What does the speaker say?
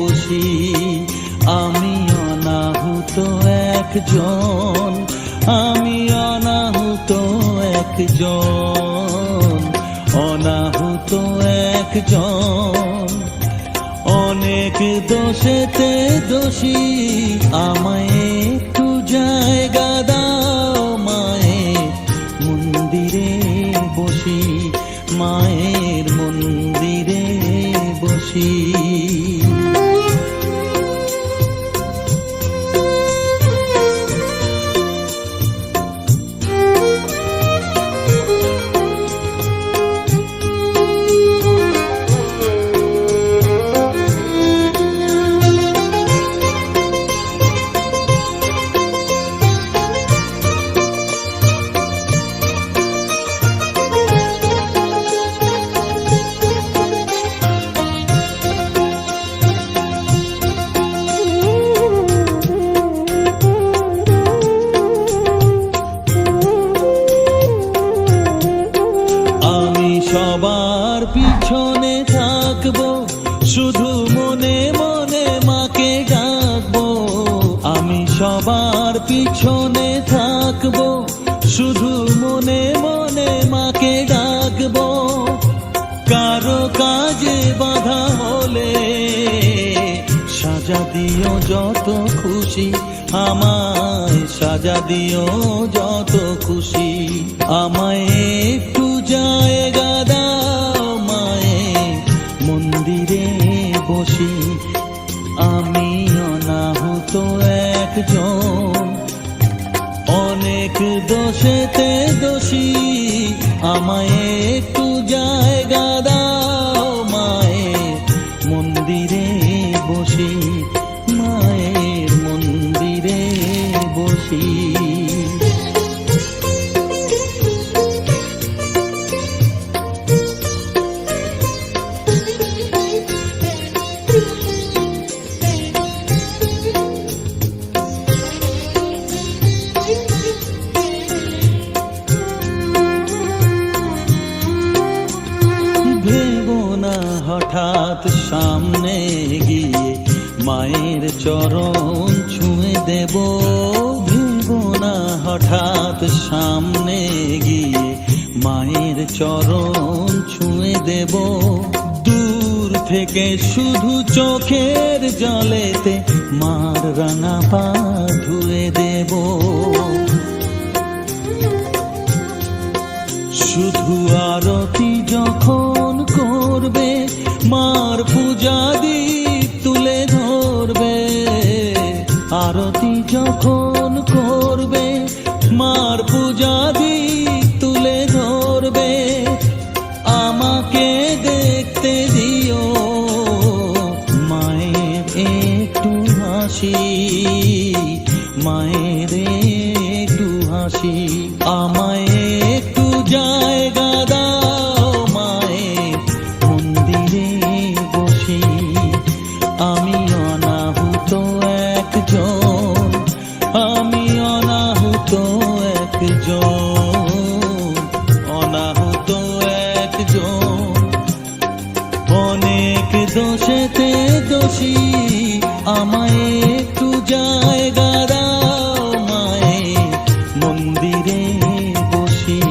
বসি। আমি অনাহুত একজন, আমি অনাহুত একজন, অনাহুত একজন। অনেক দোষেতে দোষী, আমায় একটু জায়গা দাও। মায়ের মন্দিরে বসি, মায়ের মন্দিরে বসি। সবার পিছনে থাকবো, শুধু মনে মনে মাকে ডাকবো। আমি সবার পিছনে থাকবো, শুধু মনে মনে মাকে ডাকবো। কারো কাজে বাধা হলে সাজা দিও যত খুশি, আমায় সাজা দিও যত খুশি। আমায় একটু জায়গা দাও, মায়ের মন্দিরে বসি। আমি অনাহুত একজন, অনেক দোষেতে দোষী। আমায় একটু জায়গা দাও, মায়ের মন্দিরে বসি, মায়ের মন্দিরে বসি। ভেবো না হঠাৎ সামনে গিয়ে মায়ের চরণ ছুঁয়ে দেব। ভেবো না হঠাৎ সামনে গিয়ে মায়ের চরণ ছুঁয়ে দেব। দূর থেকে শুধু চোখের জলেতে মার রাঙা পা ধুয়ে দেব। শুধু আরতি যখন করবে, মার পূজা দীপ তুলে ধরবে। আরতি যখন করবে, মার পূজা দীপ তুলে ধরবে। আমাকে দেখতে দিও, মায়ের একটু হাসি, মায়ের একটু হাসি। আমায় একটু জায়গা দাও, মায়ের মন্দিরে বসি। আমি অনাহুত একজন, আমি অনাহুত একজন, অনাহুত একজন। অনেক দোষেতে দোষী, আমায় একটু জায়গা দাও, মায়ের মন্দিরে বসি।